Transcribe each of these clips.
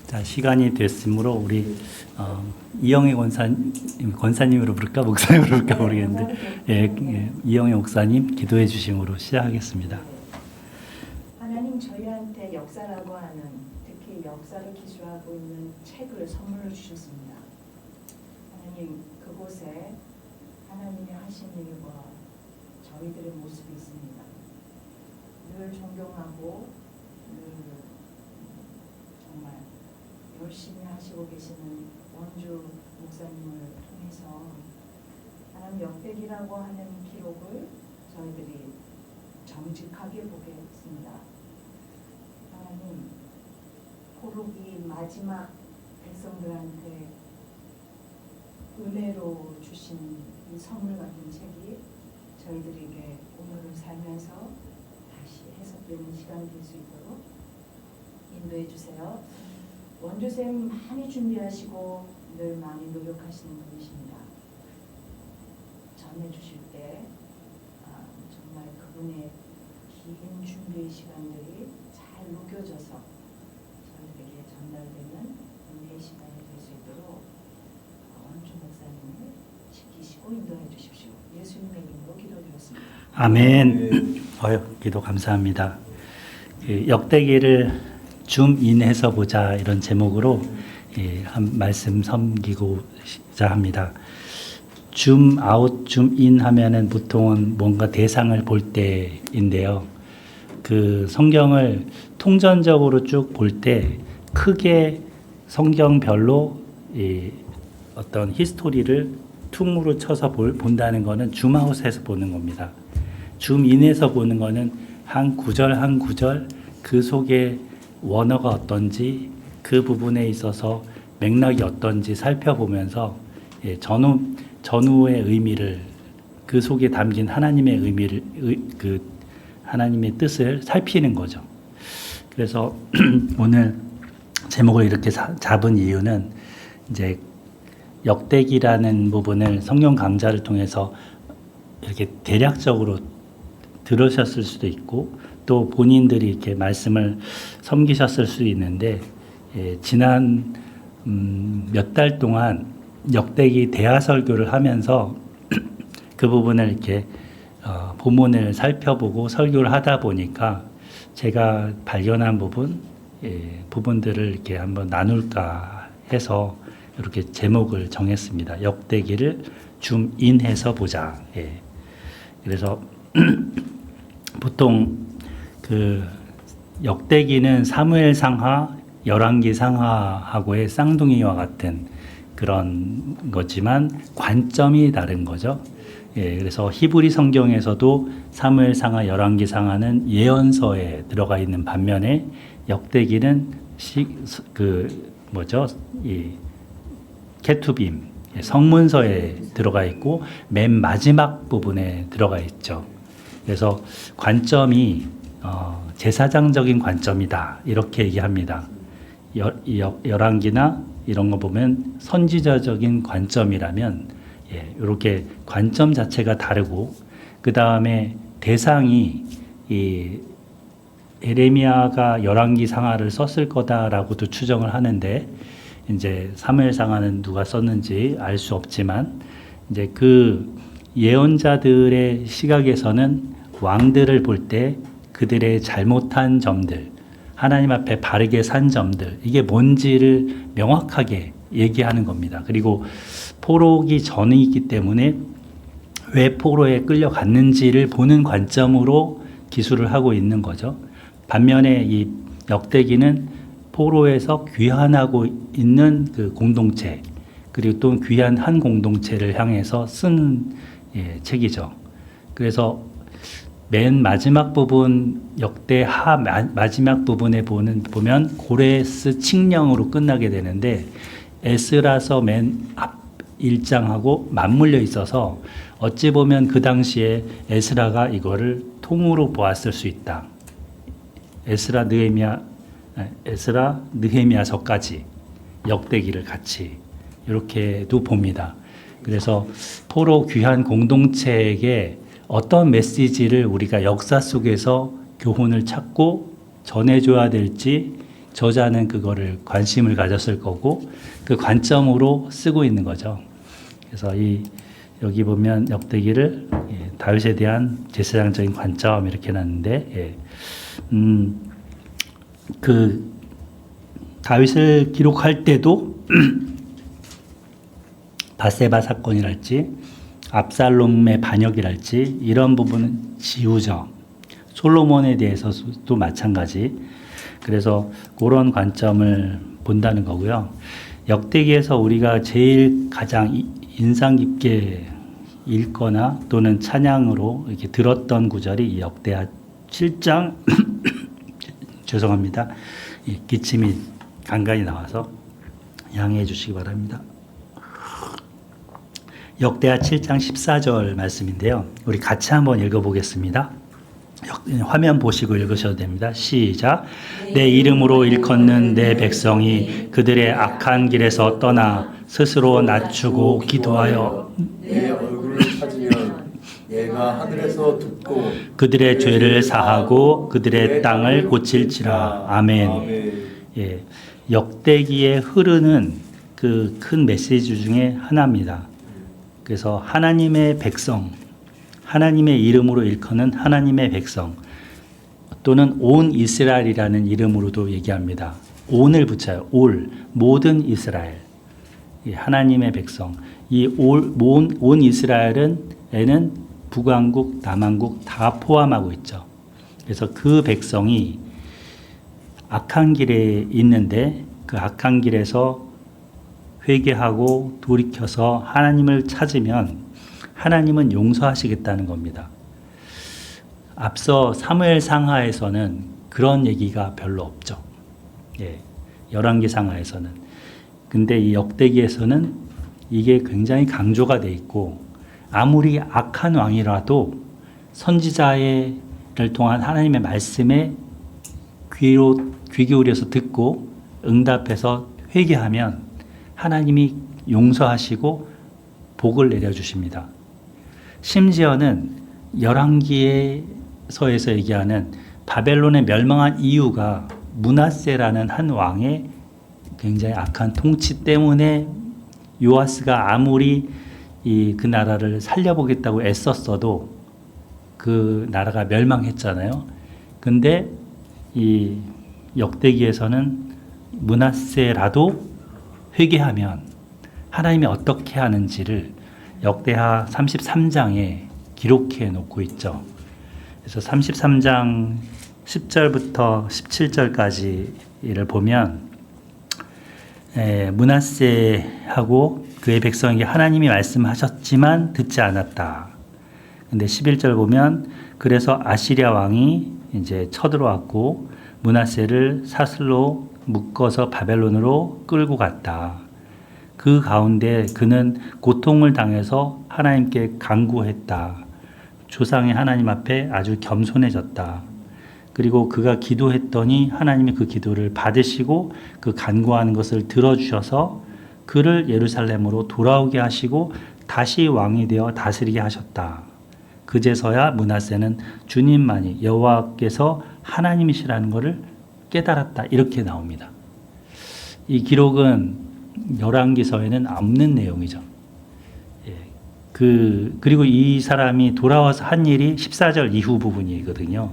자, 시간이 됐으므로 우리 이영애 권사님으로 부를까 목사님으로 부를까 모르겠는데 이영애 목사님 기도해 주심으로 시작하겠습니다. 하나님 저희한테 역사라고 하는 특히 역사를 기술하고 있는 책을 선물로 주셨습니다. 하나님 그곳에 하나님이 하신 일과 저희들의 모습이 있습니다. 늘 존경하고 늘 정말 열심히 하시고 계시는 원주 목사님을 통해서 하나님 역대기라고 하는 기록을 저희들이 정직하게 보겠습니다. 하나님 포로기 마지막 백성들한테 은혜로 주신 이 선물 같은 책이 저희들에게 오늘을 살면서 다시 해석되는 시간이 될 수 있도록 인도해 주세요. 원주쌤 많이 준비하시고 늘 많이 노력하시는 분이십니다. 전해주실 때 정말 그분의 긴 준비의 시간들이 잘 녹여져서 저희들에게 전달되는 은혜의 시간이 될 수 있도록 원주 목사님을 지키시고 인도해 주십시오. 예수님의 이름으로 기도드렸습니다. 아멘. 기도 감사합니다. 역대기를 줌인해서 보자 이런 제목으로 한 말씀 섬기고자 합니다. 줌아웃, 줌인 하면은 보통은 뭔가 대상을 볼 때인데요. 그 성경을 통전적으로 쭉 볼 때 크게 성경별로 어떤 히스토리를 퉁으로 쳐서 본다는 것은 줌아웃에서 보는 겁니다. 줌인에서 보는 것은 한 구절 한 구절 그 속에 원어가 어떤지 그 부분에 있어서 맥락이 어떤지 살펴보면서 전후의 의미를 그 속에 담긴 하나님의 의미를 그 하나님의 뜻을 살피는 거죠. 그래서 오늘 제목을 이렇게 잡은 이유는 이제 역대기라는 부분을 성경 강좌를 통해서 이렇게 대략적으로 들으셨을 수도 있고 또 본인들이 이렇게 말씀을 섬기셨을 수도 있는데 지난 몇 달 동안 역대기 대화 설교를 하면서 그 부분을 이렇게 본문을 살펴보고 설교를 하다 보니까 제가 발견한 부분들을 이렇게 한번 나눌까 해서 이렇게 제목을 정했습니다. 역대기를 줌인해서 보자. 그래서 보통 그 역대기는 사무엘상하, 열왕기상하하고의 쌍둥이와 같은 그런 거지만 관점이 다른 거죠. 그래서 히브리 성경에서도 사무엘상하, 열왕기상하는 예언서에 들어가 있는 반면에 역대기는 케투빔 성문서에 들어가 있고 맨 마지막 부분에 들어가 있죠. 그래서 관점이 제사장적인 관점이다 이렇게 얘기합니다. 열왕기나 이런 거 보면 선지자적인 관점이라면 이렇게 관점 자체가 다르고 그 다음에 대상이 이 에레미야가 열왕기 상하를 썼을 거다라고도 추정을 하는데 이제 사무엘 상하는 누가 썼는지 알 수 없지만 이제 그 예언자들의 시각에서는 왕들을 볼 때 그들의 잘못한 점들, 하나님 앞에 바르게 산 점들, 이게 뭔지를 명확하게 얘기하는 겁니다. 그리고 포로기 전이기 때문에 왜 포로에 끌려갔는지를 보는 관점으로 기술을 하고 있는 거죠. 반면에 이 역대기는 포로에서 귀환하고 있는 그 공동체, 그리고 또 귀한 한 공동체를 향해서 쓴 책이죠. 그래서 맨 마지막 부분 역대하 마지막 부분에 보면 고레스 칙령으로 끝나게 되는데 에스라서 맨 앞 1장하고 맞물려 있어서 어찌 보면 그 당시에 에스라가 이거를 통으로 보았을 수 있다. 에스라 느헤미야서까지 역대기를 같이 이렇게도 봅니다. 그래서 포로 귀한 공동체에게 어떤 메시지를 우리가 역사 속에서 교훈을 찾고 전해줘야 될지 저자는 그거를 관심을 가졌을 거고 그 관점으로 쓰고 있는 거죠. 그래서 여기 보면 역대기를 다윗에 대한 제사장적인 관점 이렇게 놨는데 그 다윗을 기록할 때도 바세바 사건이랄지 압살롬의 반역이랄지 이런 부분은 지우죠. 솔로몬에 대해서도 마찬가지. 그래서 그런 관점을 본다는 거고요. 역대기에서 우리가 제일 가장 인상 깊게 읽거나 또는 찬양으로 이렇게 들었던 구절이 이 역대하 7장 죄송합니다. 기침이 간간히 나와서 양해해 주시기 바랍니다. 역대하 7장 14절 말씀인데요. 우리 같이 한번 읽어보겠습니다. 화면 보시고 읽으셔도 됩니다. 시작. 내 이름으로 일컫는 내 백성이 그들의 악한 길에서 떠나 스스로 낮추고 기도하여 내 얼굴을 찾으면 내가 하늘에서 듣고 그들의 죄를 사하고 그들의 땅을 고칠지라. 아멘. 예, 역대기에 흐르는 그 큰 메시지 중에 하나입니다. 그래서 하나님의 백성, 하나님의 이름으로 일컫는 하나님의 백성 또는 온 이스라엘이라는 이름으로도 얘기합니다. 온을 붙여요. 올, 모든 이스라엘. 하나님의 백성. 온 이스라엘은 북왕국, 남왕국 다 포함하고 있죠. 그래서 그 백성이 악한 길에 있는데 그 악한 길에서 회개하고 돌이켜서 하나님을 찾으면 하나님은 용서하시겠다는 겁니다. 앞서 사무엘 상하에서는 그런 얘기가 별로 없죠. 열왕기 상하에서는. 근데 이 역대기에서는 이게 굉장히 강조가 돼 있고 아무리 악한 왕이라도 선지자를 통한 하나님의 말씀에 귀 기울여서 듣고 응답해서 회개하면 하나님이 용서하시고 복을 내려주십니다. 심지어는 열왕기서에서 얘기하는 바벨론에 멸망한 이유가 므낫세라는 한 왕의 굉장히 악한 통치 때문에 요아스가 아무리 그 나라를 살려보겠다고 애썼어도 그 나라가 멸망했잖아요. 근데 이 역대기에서는 므낫세라도 회개하면 하나님이 어떻게 하는지를 역대하 33장에 기록해 놓고 있죠. 그래서 33장 10절부터 17절까지를 보면 므낫세하고 그의 백성에게 하나님이 말씀하셨지만 듣지 않았다. 근데 11절 보면 그래서 아시리아 왕이 이제 쳐들어왔고 므낫세를 사슬로 묶어서 바벨론으로 끌고 갔다. 그 가운데 그는 고통을 당해서 하나님께 간구했다. 조상의 하나님 앞에 아주 겸손해졌다. 그리고 그가 기도했더니 하나님이 그 기도를 받으시고 그 간구하는 것을 들어주셔서 그를 예루살렘으로 돌아오게 하시고 다시 왕이 되어 다스리게 하셨다. 그제서야 므낫세는 주님만이 여호와께서 하나님이시라는 것을 깨달았다. 이렇게 나옵니다. 이 기록은 열왕기서에는 없는 내용이죠. 그리고 이 사람이 돌아와서 한 일이 14절 이후 부분이거든요.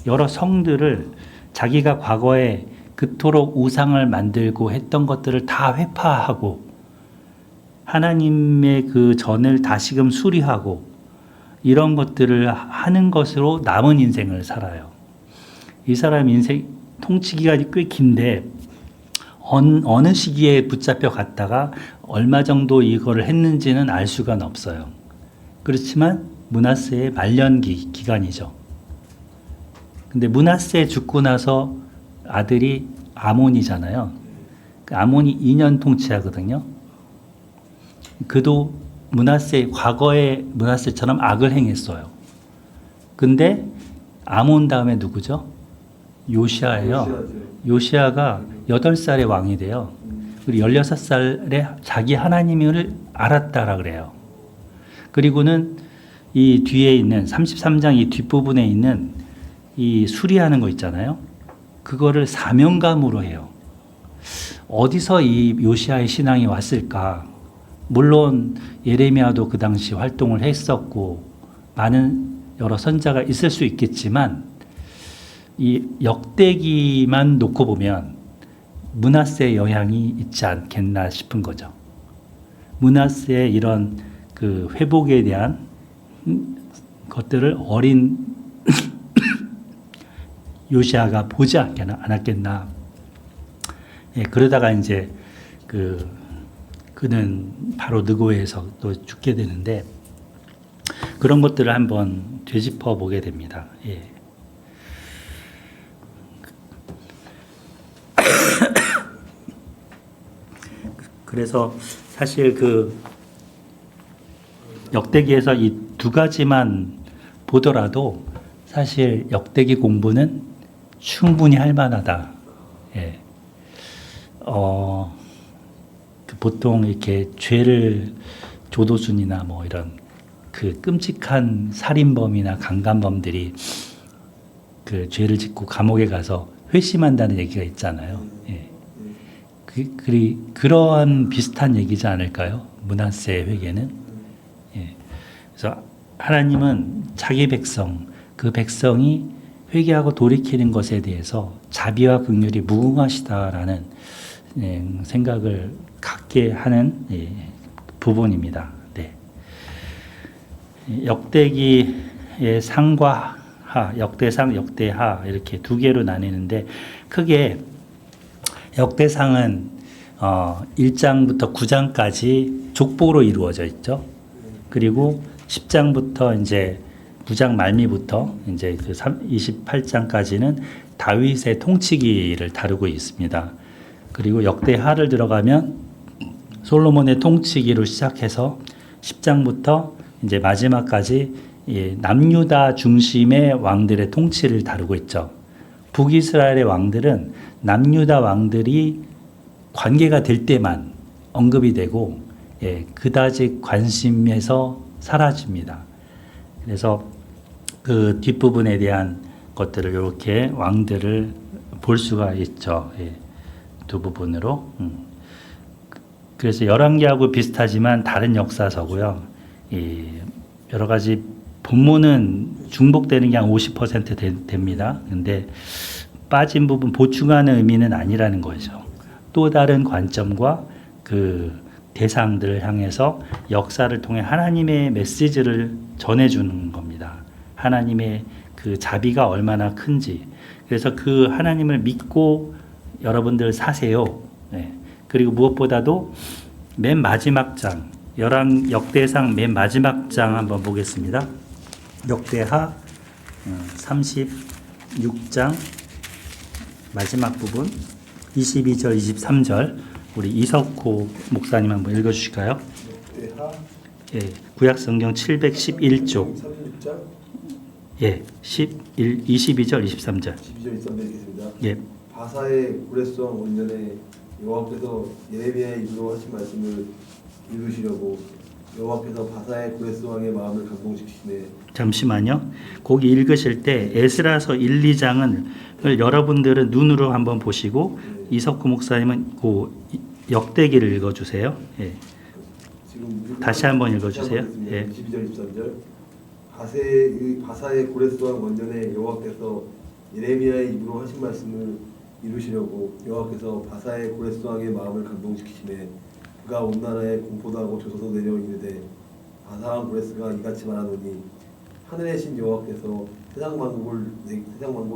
여러 성들을 자기가 과거에 그토록 우상을 만들고 했던 것들을 다 회파하고 하나님의 그 전을 다시금 수리하고 이런 것들을 하는 것으로 남은 인생을 살아요. 이 사람 인생 통치 기간이 꽤 긴데 어느 시기에 붙잡혀 갔다가 얼마 정도 이거를 했는지는 알 수가 없어요. 그렇지만 므낫세의 말년기 기간이죠. 근데 므낫세 죽고 나서 아들이 아몬이잖아요. 그 아몬이 2년 통치하거든요. 그도 과거의 므낫세처럼 악을 행했어요. 근데 아몬 다음에 누구죠? 요시아예요. 요시아가 8살에 왕이 돼요. 그리고 16살에 자기 하나님을 알았다라 그래요. 그리고는 이 뒤에 있는 33장 이 뒷부분에 있는 이 수리하는 거 있잖아요. 그거를 사명감으로 해요. 어디서 이 요시야의 신앙이 왔을까? 물론 예레미야도 그 당시 활동을 했었고 많은 여러 선자가 있을 수 있겠지만 이 역대기만 놓고 보면 므낫세의 영향이 있지 않겠나 싶은 거죠. 므낫세의 이런 그 회복에 대한 것들을 어린 요시야가 보지 않았겠나. 예, 그러다가 이제 그는 바로 느고에서 또 죽게 되는데 그런 것들을 한번 되짚어 보게 됩니다. 예. 그래서 사실 그 역대기에서 이 두 가지만 보더라도 사실 역대기 공부는 충분히 할 만하다. 예. 그 보통 이렇게 죄를 조도순이나 뭐 이런 그 끔찍한 살인범이나 강간범들이 그 죄를 짓고 감옥에 가서 회심한다는 얘기가 있잖아요. 예. 그러한 비슷한 얘기지 않을까요? 므낫세의 회개는. 예. 그래서 하나님은 자기 백성, 그 백성이 회개하고 돌이키는 것에 대해서 자비와 긍휼이 무궁하시다라는 생각을 갖게 하는 부분입니다. 네. 역대기의 상과 하, 역대상, 역대하 이렇게 두 개로 나뉘는데 크게 역대상은 1장부터 9장까지 족보로 이루어져 있죠. 그리고 10장부터 이제 9장 말미부터 이제 그 28장까지는 다윗의 통치기를 다루고 있습니다. 그리고 역대하를 들어가면 솔로몬의 통치기로 시작해서 10장부터 이제 마지막까지 남유다 중심의 왕들의 통치를 다루고 있죠. 북이스라엘의 왕들은 남유다 왕들이 관계가 될 때만 언급이 되고 그다지 관심에서 사라집니다. 그래서 그 뒷부분에 대한 것들을 이렇게 왕들을 볼 수가 있죠. 두 부분으로. 그래서 열왕기하고 비슷하지만 다른 역사서고요. 여러 가지 본문은 중복되는 게 한 50% 됩니다. 근데 빠진 부분 보충하는 의미는 아니라는 거죠. 또 다른 관점과 그 대상들을 향해서 역사를 통해 하나님의 메시지를 전해주는 겁니다. 하나님의 그 자비가 얼마나 큰지. 그래서 그 하나님을 믿고 여러분들 사세요. 네. 그리고 무엇보다도 맨 마지막 장, 역대상 맨 마지막 장 한번 보겠습니다. 역대하 36장 마지막 부분 22절, 23절 우리 이석호 목사님 한번 읽어주실까요? 역대하 예, 구약성경 711쪽 36장 예, 22절, 23절 12절 23절 읽겠습니다. 예, 바사의 구레스왕 원년에 여호와께서 예레미야의 입으로 하신 말씀을 이루시려고 여호와께서 바사의 구레스왕의 마음을 감동시키시네. 잠시만요. 거기 읽으실 때 에스라서 1, 2장은 여러분들은 눈으로 한번 보시고 이석구 목사님은 그 역대기를 읽어주세요. 예. 지금 다시 한번 읽어주세요. 예. 22절 23절 바사의 고레스왕 원년에 여호와께서 예레미야의 입으로 하신 말씀을 이루시려고 여호와께서 바사의 고레스왕의 마음을 감동시키시네. 그가 온 나라에 공포도 하고 조서도 내려 이르되 바사왕 고레스가 이같이 말하노니 하늘의 신 여호와께서 세상 만국을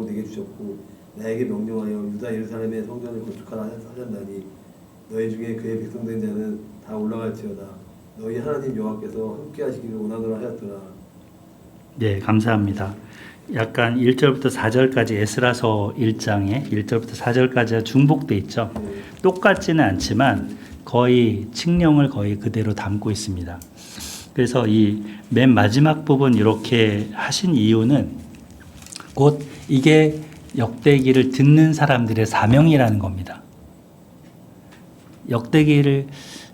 내게 주셨고 나에게 명령하여 유다 예루살렘의 성전을 건축하라 하셨나니 너희 중에 그의 백성된 자는 다 올라갈지어다. 너희 하나님 여호와께서 함께 하시기를 원하노라 하였더라. 네, 감사합니다. 약간 1절부터 4절까지 에스라서 1장에 1절부터 4절까지가 중복돼 있죠. 똑같지는 않지만 거의 칙령을 거의 그대로 담고 있습니다. 그래서 이 맨 마지막 부분 이렇게 하신 이유는 곧 이게 역대기를 듣는 사람들의 사명이라는 겁니다. 역대기를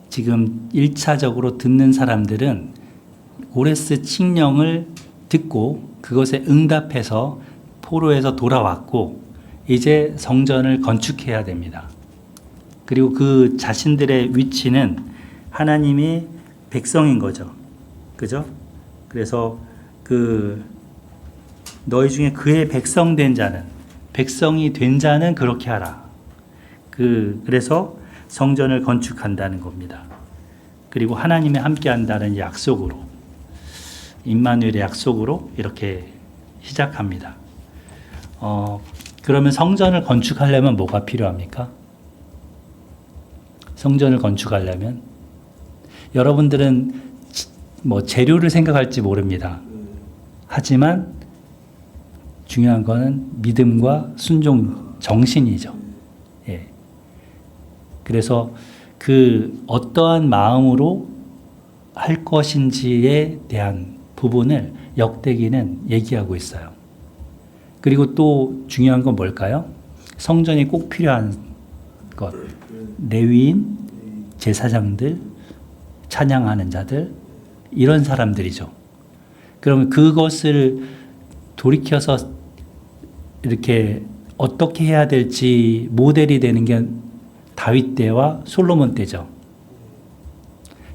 지금 1차적으로 듣는 사람들은 고레스 칙령을 듣고 그것에 응답해서 포로에서 돌아왔고 이제 성전을 건축해야 됩니다. 그리고 그 자신들의 위치는 하나님의 백성인 거죠. 그죠? 그래서 그 너희 중에 그의 백성된 자는, 백성이 된 자는 그렇게 하라. 그래서 성전을 건축한다는 겁니다. 그리고 하나님이 함께 한다는 약속으로, 임마누엘의 약속으로 이렇게 시작합니다. 그러면 성전을 건축하려면 뭐가 필요합니까? 성전을 건축하려면 여러분들은 뭐 재료를 생각할지 모릅니다. 하지만 중요한 거는 믿음과 순종 정신이죠. 예. 그래서 그 어떠한 마음으로 할 것인지에 대한 부분을 역대기는 얘기하고 있어요. 그리고 또 중요한 건 뭘까요? 성전이 꼭 필요한 것. 레위인, 제사장들, 찬양하는 자들, 이런 사람들이죠. 그러면 그것을 돌이켜서 이렇게 어떻게 해야 될지 모델이 되는 게 다윗 때와 솔로몬 때죠.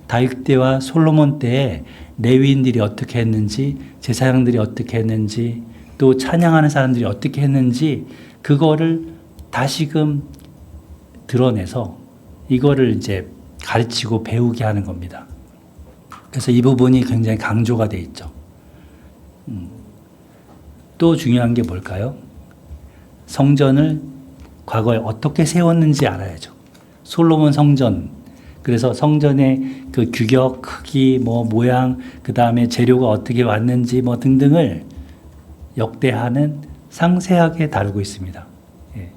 다윗 때와 솔로몬 때에 레위인들이 어떻게 했는지, 제사장들이 어떻게 했는지, 또 찬양하는 사람들이 어떻게 했는지, 그거를 다시금 드러내서 이거를 이제 가르치고 배우게 하는 겁니다. 그래서 이 부분이 굉장히 강조가 돼 있죠. 또 중요한 게 뭘까요? 성전을 과거에 어떻게 세웠는지 알아야죠. 솔로몬 성전, 그래서 성전의 그 규격, 크기, 뭐 모양, 그 다음에 재료가 어떻게 왔는지 뭐 등등을 역대하는 상세하게 다루고 있습니다. 예.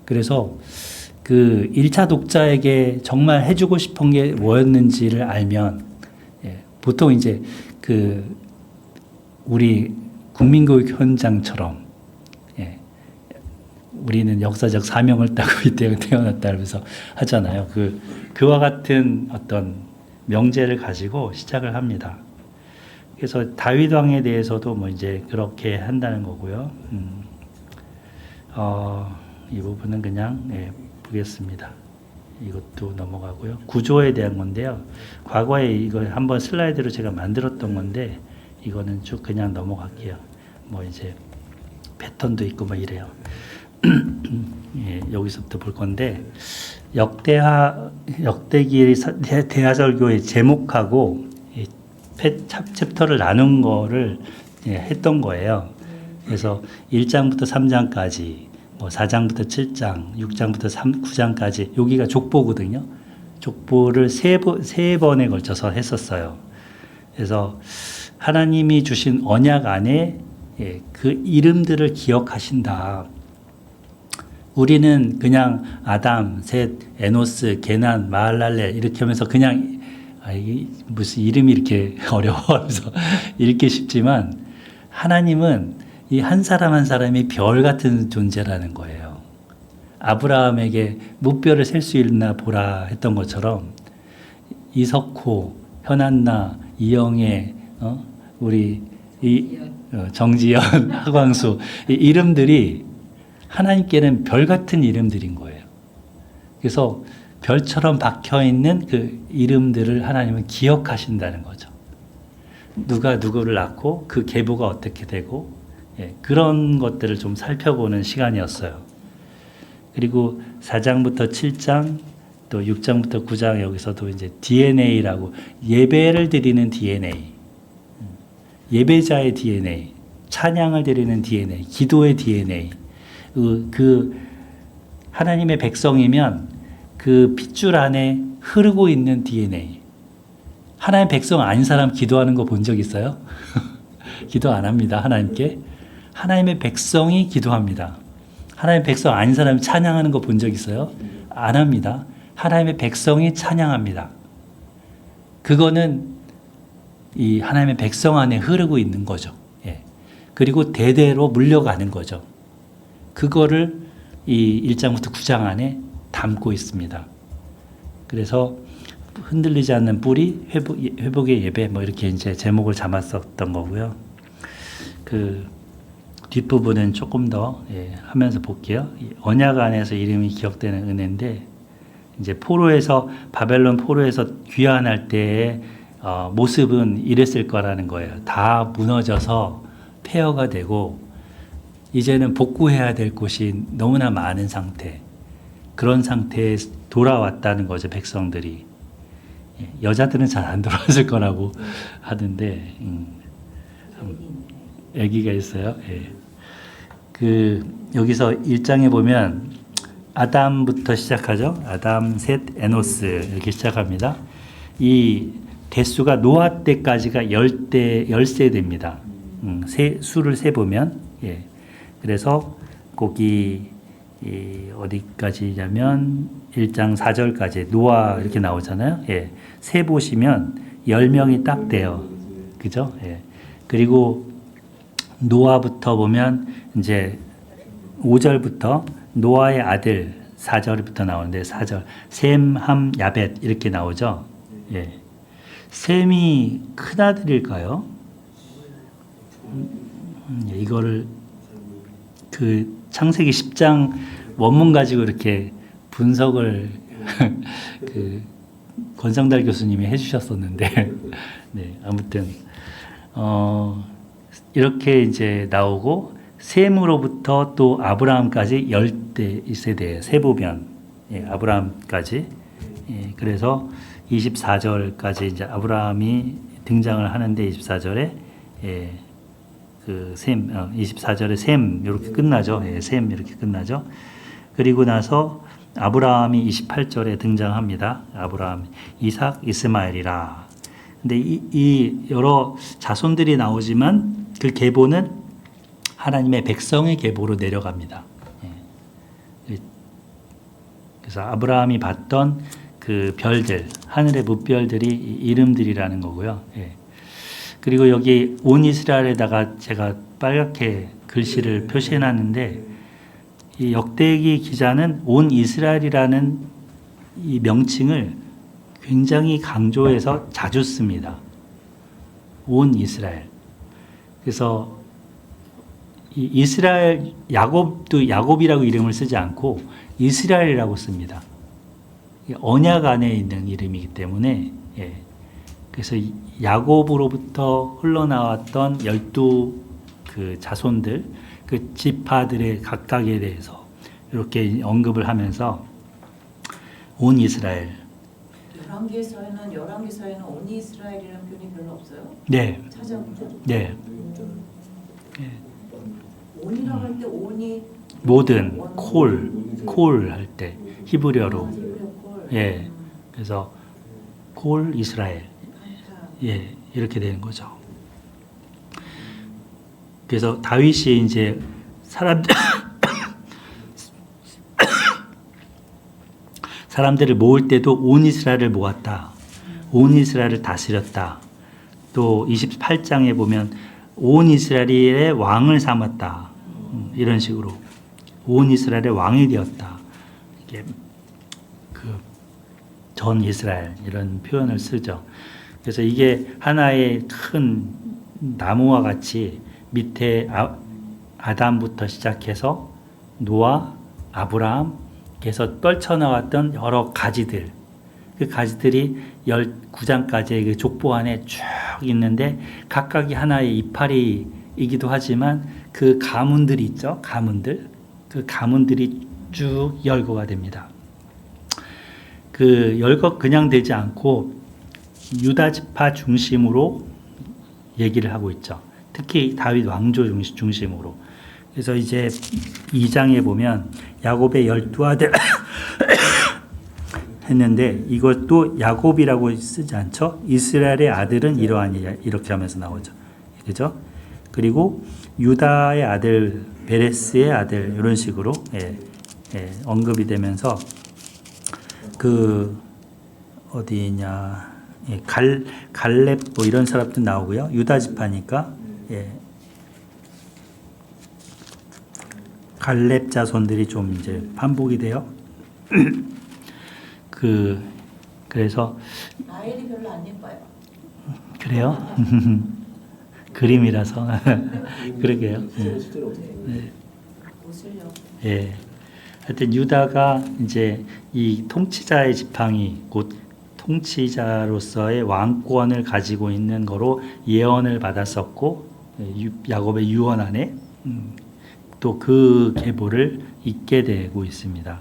그래서 그 1차 독자에게 정말 해주고 싶은 게 뭐였는지를 알면, 예, 보통 이제 그 우리 국민교육 현장처럼, 예, 우리는 역사적 사명을 따고 이 땅에 태어났다 하면서 하잖아요. 그와 같은 어떤 명제를 가지고 시작을 합니다. 그래서 다윗 왕에 대해서도 뭐 이제 그렇게 한다는 거고요. 이 부분은 그냥, 예, 보겠습니다. 이것도 넘어가고요. 구조에 대한 건데요. 과거에 이거 한번 슬라이드로 제가 만들었던 건데 이거는 쭉 그냥 넘어갈게요. 뭐 이제 패턴도 있고 뭐 이래요. 예, 여기서부터 볼 건데 역대기 대하절교의 제목하고 챕터를 나눈 거를, 예, 했던 거예요. 그래서 1장부터 3장까지, 뭐 4장부터 7장, 6장부터 9장까지, 여기가 족보거든요. 족보를 세 번에 걸쳐서 했었어요. 그래서 하나님이 주신 언약 안에, 예, 그 이름들을 기억하신다. 우리는 그냥 아담, 셋, 에노스, 게난, 마할랄렐 이렇게 하면서 그냥 이게 무슨 이름이 이렇게 어려워 하면서 읽기 쉽지만 하나님은 이 한 사람 한 사람이 별 같은 존재라는 거예요. 아브라함에게 무뼈를 셀 수 있나 보라 했던 것처럼 이석호, 현안나, 이영애, 우리 정지연, 하광수, 이 이름들이 하나님께는 별 같은 이름들인 거예요. 그래서 별처럼 박혀 있는 그 이름들을 하나님은 기억하신다는 거죠. 누가 누구를 낳고 그 계보가 어떻게 되고, 예, 그런 것들을 좀 살펴보는 시간이었어요. 그리고 4장부터 7장 또 6장부터 9장 여기서도 이제 DNA라고, 예배를 드리는 DNA, 예배자의 DNA, 찬양을 드리는 DNA, 기도의 DNA, 그 하나님의 백성이면 그 핏줄 안에 흐르고 있는 DNA. 하나님의 백성 아닌 사람 기도하는 거 본 적 있어요? 기도 안 합니다. 하나님께. 하나님의 백성이 기도합니다. 하나님의 백성 아닌 사람이 찬양하는 거 본 적 있어요? 안 합니다. 하나님의 백성이 찬양합니다. 그거는 이 하나님의 백성 안에 흐르고 있는 거죠. 예. 그리고 대대로 물려가는 거죠. 그거를 이 1장부터 9장 안에 담고 있습니다. 그래서 흔들리지 않는 뿌리, 회복의 예배, 뭐 이렇게 이제 제목을 잡았었던 거고요. 그 뒷부분은 조금 더 하면서 볼게요. 이 언약 안에서 이름이 기억되는 은혜인데 이제 포로에서 바벨론 포로에서 귀환할 때의 모습은 이랬을 거라는 거예요. 다 무너져서 폐허가 되고 이제는 복구해야 될 곳이 너무나 많은 상태. 그런 상태에 돌아왔다는 거죠, 백성들이. 여자들은 잘 안 돌아왔을 거라고 하던데 아기가 있어요. 예. 여기서 1장에 보면 아담부터 시작하죠. 아담, 셋, 에노스 이렇게 시작합니다. 이 대수가 노아 때까지가 10세대입니다. 수를 세보면 그래서 거기 어디까지냐면 1장 4절까지 노아 이렇게 나오잖아요. 세 보시면 10명이 딱 돼요. 그죠? 그리고 노아부터 보면 이제 5절부터 노아의 아들 4절부터 나오는데 4절 셈, 함, 야벳 이렇게 나오죠. 셈이 큰 아들일까요? 이거를 그 창세기 10장 원문 가지고 이렇게 분석을 그 권상달 교수님이 해주셨었는데 네, 아무튼 이렇게 이제 나오고 셈으로부터 또 아브라함까지 10세대예요. 세보면 아브라함까지 그래서 24절까지 이제 아브라함이 등장을 하는데 24절에 그 셈, 24절에 셈 이렇게 끝나죠. 셈 이렇게 끝나죠. 그리고 나서 아브라함이 28절에 등장합니다. 아브라함, 이삭, 이스마엘이라. 근데 이 여러 자손들이 나오지만 그 계보는 하나님의 백성의 계보로 내려갑니다. 그래서 아브라함이 봤던 그 별들, 하늘의 무별들이 이름들이라는 거고요. 그리고 여기 온 이스라엘에다가 제가 빨갛게 글씨를 표시해 놨는데 이 역대기 기자는 온 이스라엘이라는 이 명칭을 굉장히 강조해서 자주 씁니다. 온 이스라엘. 그래서 이 이스라엘 야곱도 야곱이라고 이름을 쓰지 않고 이스라엘이라고 씁니다. 언약 안에 있는 이름이기 때문에 그래서 야곱으로부터 흘러나왔던 12 그 자손들, 그 지파들의 각각에 대해서 이렇게 언급을 하면서 온 이스라엘. 열왕기서에는 온 이스라엘이라는 표현이 별로 없어요? 네. 찾아보죠. 네. 온이라고 할 때 온이 모든 콜 할 때 히브리어로. 예. 그래서 콜 이스라엘. 이렇게 되는 거죠. 그래서 다윗이 이제 사람들을 모을 때도 온 이스라엘을 모았다. 온 이스라엘을 다스렸다. 또 28장에 보면 온 이스라엘의 왕을 삼았다. 이런 식으로 온 이스라엘의 왕이 되었다. 이게 그 전 이스라엘 이런 표현을 쓰죠. 그래서 이게 하나의 큰 나무와 같이 밑에 아담부터 시작해서 노아, 아브라함께서 떨쳐나왔던 여러 가지들, 그 가지들이 19장까지의 그 족보 안에 쭉 있는데 각각이 하나의 이파리이기도 하지만 그 가문들이 있죠. 그 가문들이 쭉 열거가 됩니다. 그 열거 그냥 되지 않고 유다 지파 중심으로 얘기를 하고 있죠. 특히 다윗 왕조 중심으로. 그래서 이제 2장에 보면 야곱의 12아들 했는데 이것도 야곱이라고 쓰지 않죠. 이스라엘의 아들은 이러하니 이렇게 하면서 나오죠. 그죠? 그리고 유다의 아들, 베레스의 아들 이런 식으로 언급이 되면서 그 어디냐 갈렙 뭐 이런 사람도 나오고요. 유다 지파니까 갈렙 자손들이 좀 이제 반복이 돼요. 그래서 라헬이 별로 안 예뻐요. 그래요? 그림이라서 그러게요. 실제로 어떻게 네. 옷을요. 예. 하여튼 유다가 이제 이 통치자의 지팡이 곧 통치자로서의 왕권을 가지고 있는 거로 예언을 받았었고 야곱의 유언 안에 또 그 계보를 잇게 되고 있습니다.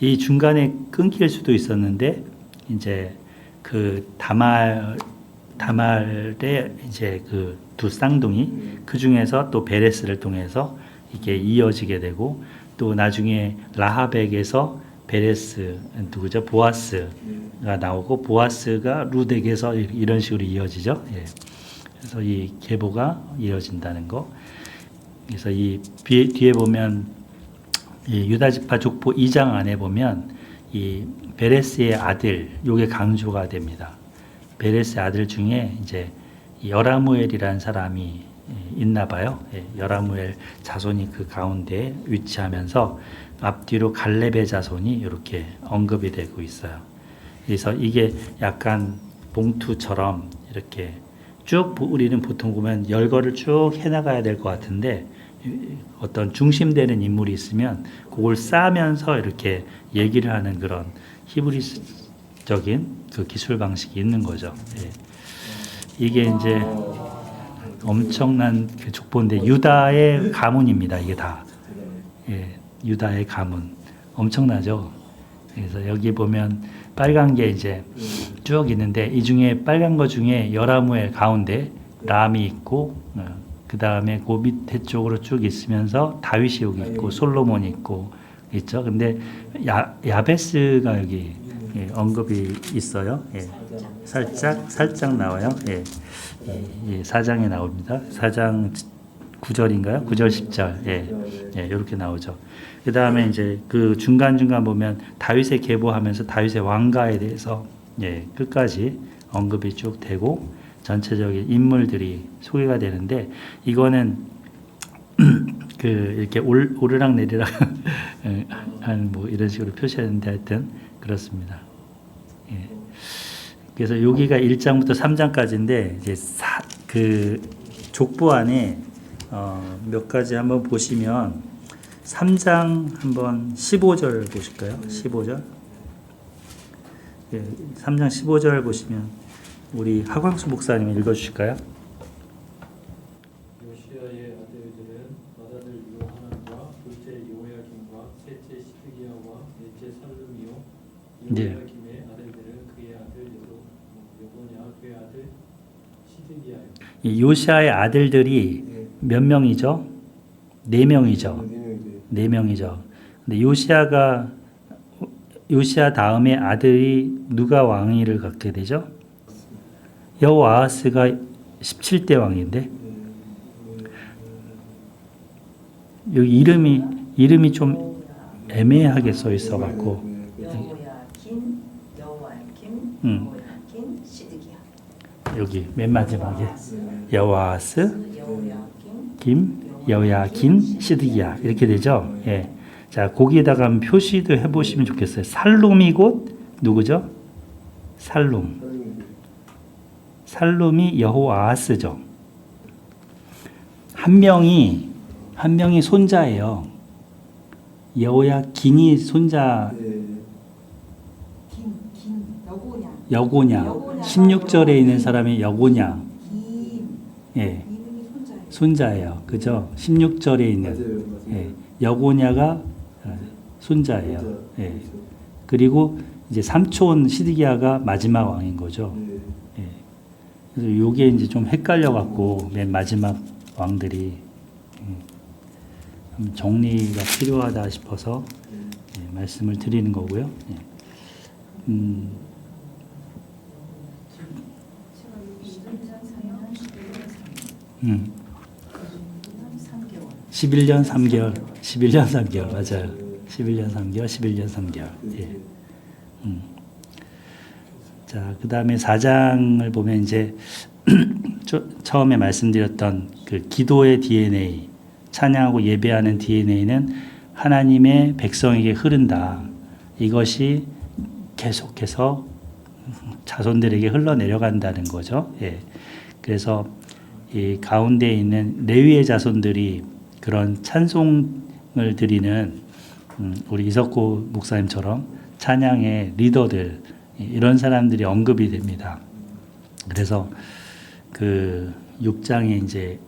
이 중간에 끊길 수도 있었는데 이제 그 다말의 이제 그 두 쌍둥이 그 중에서 또 베레스를 통해서 이게 이어지게 되고 또 나중에 라합에게서 베레스 누구죠? 보아스가 나오고 보아스가 룻에게서 이런 식으로 이어지죠. 예. 그래서 이 계보가 이어진다는 거. 그래서 이 뒤에 보면 이 유다지파 족보 2장 안에 보면 이 베레스의 아들 요게 강조가 됩니다. 베레스의 아들 중에 이제 여라무엘이라는 사람이 있나 봐요. 여라무엘 자손이 그 가운데 위치하면서 앞뒤로 갈렙의 자손이 이렇게 언급이 되고 있어요. 그래서 이게 약간 봉투처럼 이렇게 쭉 우리는 보통 보면 열거를 쭉 해나가야 될 것 같은데 어떤 중심되는 인물이 있으면 그걸 쌓으면서 이렇게 얘기를 하는 그런 히브리적인 그 기술 방식이 있는 거죠. 예. 이게 이제 엄청난 그 족보인데 유다의 가문입니다. 이게 다. 예, 유다의 가문 엄청나죠. 그래서 여기 보면 빨간 게 이제 쭉 있는데 이 중에 빨간 거 중에 여라무엘 가운데 람이 있고 그 다음에 그 밑에 쪽으로 쭉 있으면서 다윗이 여기 있고 솔로몬이 있고 있죠. 근데 야베스가 여기 예, 언급이 있어요. 예, 살짝 나와요. 예, 예, 4장에 나옵니다. 4장 9절인가요? 9절 10절. 예, 예, 이렇게 나오죠. 그 다음에 이제 그 중간중간 보면 다윗의 계보하면서 다윗의 왕가에 대해서 예, 끝까지 언급이 쭉 되고 전체적인 인물들이 소개가 되는데 이거는 그 이렇게 오르락 내리락 하는 뭐 이런 식으로 표시하는데 하여튼 그렇습니다. 예. 그래서 여기가 1장부터 3장까지인데 이제 그 족보 안에 몇 가지 한번 보시면 3장 한번 15절 보실까요? 15절. 예, 3장 15절 보시면 우리 하광수 목사님 읽어주실까요? 요시야의 아들들은 맏아들 요하난과 둘째 요야김과 셋째 시드기야와 넷째 살룸이요 요야김의 아들들은 그의 아들 요고냐 그의 아들 시드기야요. 이 요시아의 아들들이 몇 명이죠? 4명이죠. 4명이죠. 근데 요시아 다음에 아들이 누가 왕위를 갖게 되죠? 여호아하스가 17대 왕인데 여기 이름이 좀 애매하게 써 있어 갖고 여호야긴, 여호야김, 여호야긴, 시드기야. 여기 맨 마지막에 여호아하스, 여호야김, 김, 여호야긴, 시드기야 이렇게 되죠. 예. 자, 거기에다가 한번 표시도 해 보시면 좋겠어요. 살룸이 곧 누구죠? 살룸이 여호아하스죠. 한 명이 손자예요. 여호야긴이 손자 여고냐. 16절에 있는 사람이 여고냐. 예. 손자예요. 그죠? 16절에 있는 예. 여고냐가 손자예요. 예. 그리고 이제 삼촌 시드기야가 마지막 왕인 거죠. 예. 그래서 요게 이제 좀 헷갈려 갖고 맨 마지막 왕들이 정리가 필요하다 싶어서 예, 말씀을 드리는 거고요. 예. 제가 여기 11년 3개월 맞아요. 11년 3개월. 예. 자, 그다음에 4장을 보면 이제 처음에 말씀드렸던 그 기도의 DNA, 찬양하고 예배하는 DNA는 하나님의 백성에게 흐른다. 이것이 계속해서 자손들에게 흘러내려간다는 거죠. 예. 그래서 이 가운데 있는 레위의 자손들이 그런 찬송을 드리는 우리 이석고 목사님처럼 찬양의 리더들 이런 사람들이 언급이 됩니다. 그래서 그 6장에 이제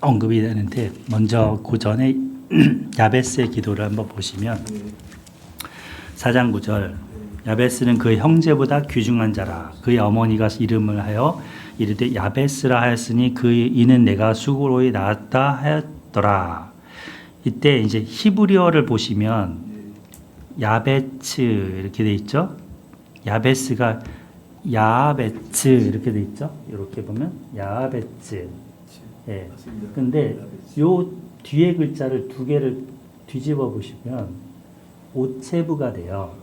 언급이 되는데 먼저 그 전에 야베스의 기도를 한번 보시면 4장 9절 야베스는 그의 형제보다 귀중한 자라 그의 어머니가 이름을 하여 이르되 야베스라 하였으니 이는 내가 수고로이 낳았다 하였더라. 이때 이제 히브리어를 보시면 야베츠 이렇게 돼 있죠. 야베스가 야베츠 이렇게 돼 있죠. 이렇게 보면 야베츠. 예. 근데 요 뒤에 글자를 두 개를 뒤집어 보시면 오체부가 돼요.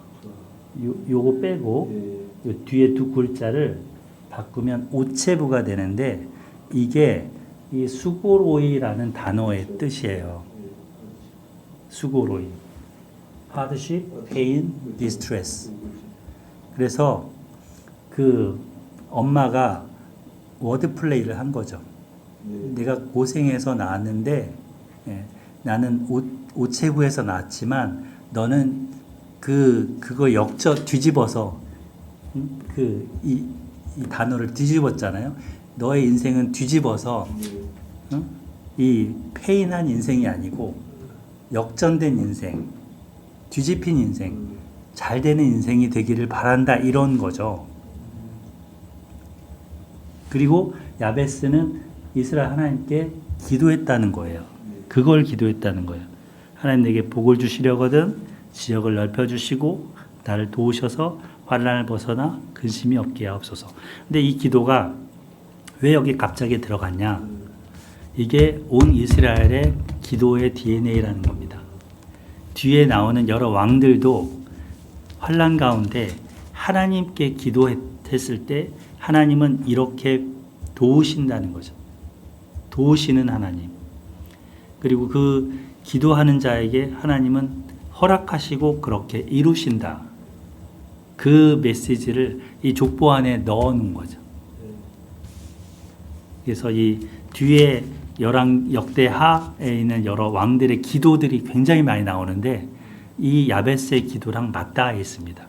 요거 빼고 요 뒤에 두 글자를 바꾸면 오체부가 되는데 이게 이 수고로이라는 단어의 뜻이에요. 수고로이. hardship, pain, distress. 그래서 그 엄마가 워드 플레이를 한 거죠. 내가 고생해서 낳았는데 나는 오체부에서 낳았지만 너는 그거 뒤집어서 이 단어를 뒤집었잖아요. 너의 인생은 뒤집어서 이 페인한 인생이 아니고 역전된 인생, 뒤집힌 인생, 잘 되는 인생이 되기를 바란다 이런 거죠. 그리고 야베스는 이스라엘 하나님께 기도했다는 거예요. 그걸 기도했다는 거예요. 하나님 내게 복을 주시려거든 지역을 넓혀주시고 나를 도우셔서 환난을 벗어나 근심이 없게 하옵소서. 근데 이 기도가 왜 여기 갑자기 들어갔냐? 이게 온 이스라엘의 기도의 DNA라는 겁니다. 뒤에 나오는 여러 왕들도 환난 가운데 하나님께 기도했을 때 하나님은 이렇게 도우신다는 거죠. 도우시는 하나님. 그리고 그 기도하는 자에게 하나님은 허락하시고 그렇게 이루신다. 그 메시지를 이 족보 안에 넣어 놓은 거죠. 그래서 이 뒤에 역대하에 있는 여러 왕들의 기도들이 굉장히 많이 나오는데 이 야베스의 기도랑 맞닿아 있습니다.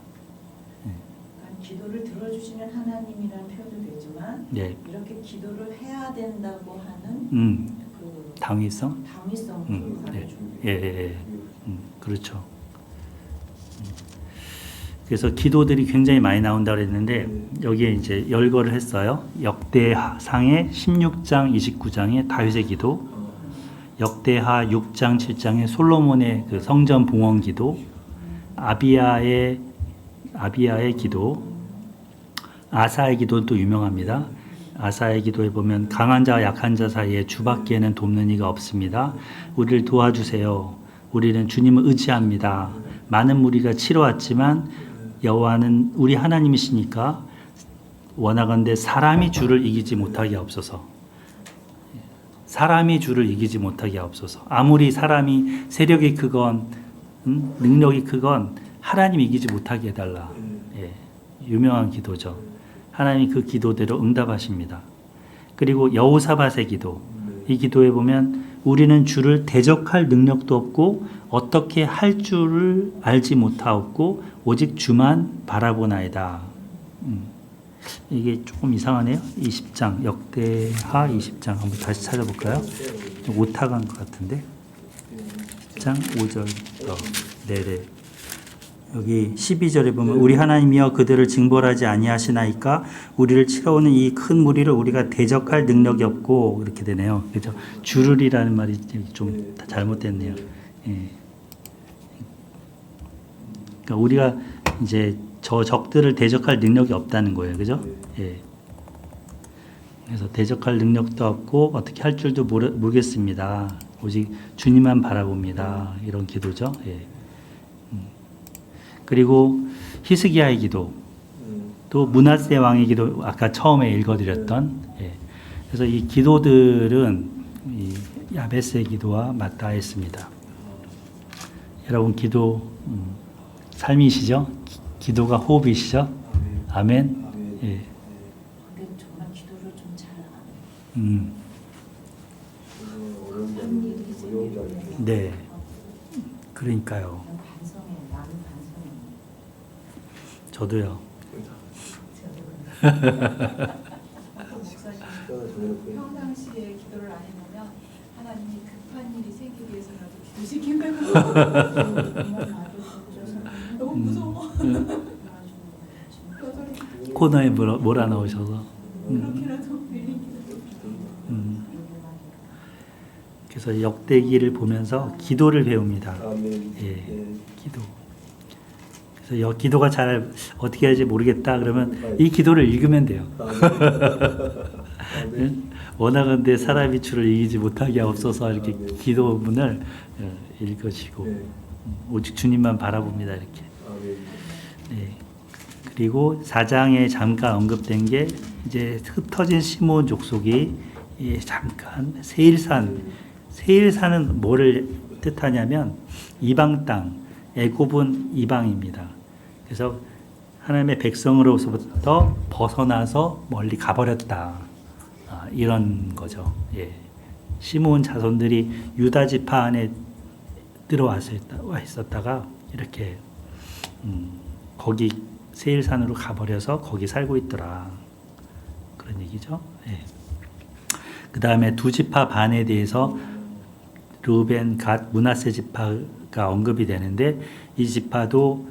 기도를 들어주시는 하나님이라는 표현도 되지만 이렇게 기도를 해야 된다고 하는 그 당위성? 당위성도 그렇죠. 그래서 기도들이 굉장히 많이 나온다고 했는데 여기에 이제 열거를 했어요. 역대상의 16장 29장의 다윗의 기도, 역대하 6장 7장의 솔로몬의 그 성전 봉헌 기도, 아비야의 기도, 아사의 기도는 또 유명합니다. 아사의 기도에 보면 강한 자와 약한 자 사이에 주밖에는 돕는 이가 없습니다. 우리를 도와주세요. 우리는 주님을 의지합니다. 많은 무리가 치러 왔지만 여호와는 우리 하나님이시니까 원하건대 사람이 주를 이기지 못하게 하옵소서. 사람이 주를 이기지 못하게 하옵소서. 아무리 사람이 세력이 크건 능력이 크건 하나님 이기지 못하게 해달라. 유명한 기도죠. 하나님이 그 기도대로 응답하십니다. 그리고 여호사밧의 기도. 이 기도에 보면 우리는 주를 대적할 능력도 없고 어떻게 할 줄을 알지 못하옵고 오직 주만 바라보나이다. 이게 조금 이상하네요. 20장 역대하 20장 한번 다시 찾아볼까요? 좀 오타간 것 같은데 10장 5절부터 네네. 여기 12절에 보면 우리 하나님이여 그들을 징벌하지 아니하시나이까 우리를 치러오는 이 큰 무리를 우리가 대적할 능력이 없고 이렇게 되네요. 그렇죠? 주르리라는 말이 좀 잘못됐네요. 그러니까 우리가 이제 저 적들을 대적할 능력이 없다는 거예요. 그죠? 그래서 대적할 능력도 없고 어떻게 할 줄도 모르겠습니다. 오직 주님만 바라봅니다. 이런 기도죠. 그리고 히스기야의 기도, 또 므낫세 왕의 기도 아까 처음에 읽어드렸던 그래서 이 기도들은 이 야베스의 기도와 맞닿아 있습니다. 여러분 기도 삶이시죠? 기도가 호흡이시죠? 아멘. 근데 정말 기도를 좀 잘 안 해요. 네. 그러니까요. 그냥 반성해. 나는 반성해. 저도요. 목사님 저녁에 평상시에 기도를 안 해놓으면 하나님이 급한 일이 생기기 위해서라도 기도시킨다고 너무 무서워. 코너에 몰아넣으셔서. 그렇게라도 빌린 기도. 그래서 역대기를 보면서 기도를 배웁니다. 아멘. 예. 예. 기도. 그래서 기도가 잘 어떻게 할지 모르겠다 그러면 이 기도를 읽으면 돼요. 아멘. 원하건대 사람이 주를 이기지 못하게 하옵소서 이렇게 기도문을 읽으시고 네. 오직 주님만 바라봅니다 이렇게. 아멘. 네. 그리고 4장에 잠깐 언급된 게 이제 흩어진 시므온 족속이 잠깐 세일산은 뭐를 뜻하냐면 이방 땅, 애굽은 이방입니다. 그래서 하나님의 백성으로서부터 벗어나서 멀리 가버렸다. 이런 거죠. 예. 시므온 자손들이 유다 지파 안에 들어와 있었다가 이렇게 거기 세일산으로 가버려서 거기 살고 있더라. 그런 얘기죠. 예. 그 다음에 두 지파 반에 대해서 르우벤, 갓, 므낫세 지파가 언급이 되는데 이 지파도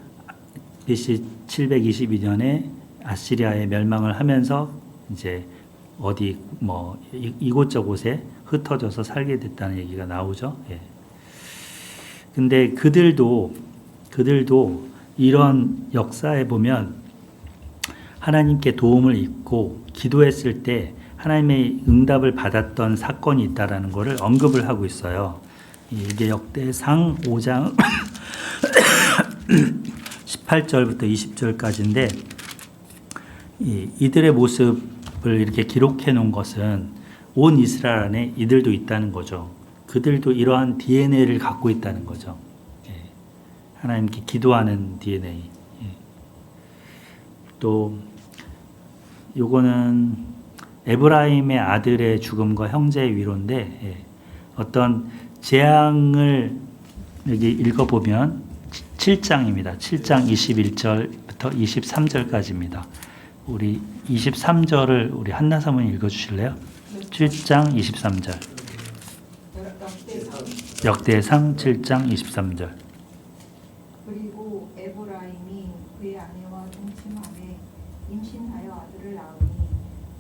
BC 722년에 아시리아에 멸망을 하면서 이제 어디 뭐 이곳저곳에 흩어져서 살게 됐다는 얘기가 나오죠. 예. 근데 그들도 이런 역사에 보면 하나님께 도움을 입고 기도했을 때 하나님의 응답을 받았던 사건이 있다라는 것을 언급을 하고 있어요. 이게 역대상 5장 18절부터 20절까지인데 이들의 모습을 이렇게 기록해 놓은 것은 온 이스라엘 안에 이들도 있다는 거죠. 그들도 이러한 DNA를 갖고 있다는 거죠. 하나님께 기도하는 DNA. 또 요거는 에브라임의 아들의 죽음과 형제의 위로인데 어떤 재앙을 여기 읽어보면 7장입니다. 7장 21절부터 23절까지입니다. 우리 23절을 우리 한나 사모님 읽어주실래요? 7장 23절. 역대상 7장 23절. 그리고 에브라임이 그의 아내와 동침함에 임신하여 아들을 낳으니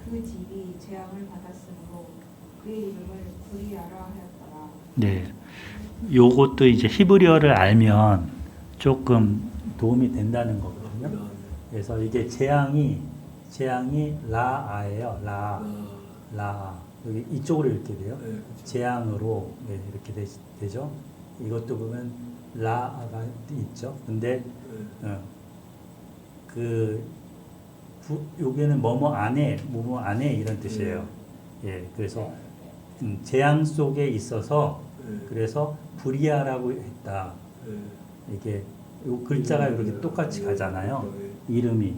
그 집이 재앙을 받았으므로 그의 이름을 구리아라 하였더라. 네, 요것도 이제 히브리어를 알면 조금 도움이 된다는 거거든요. 그래서 이게 재앙이 라아예요. 라 여기 이쪽으로 읽게 돼요. 재앙으로 이렇게 되죠. 이것도 보면 라아가 있죠. 근데 여기는 뭐뭐 안에 이런 뜻이에요. 예, 그래서 재앙 속에 있어서 그래서 부리아라고 했다. 이게 요 글자가 이렇게 똑같이 가잖아요. 이름이.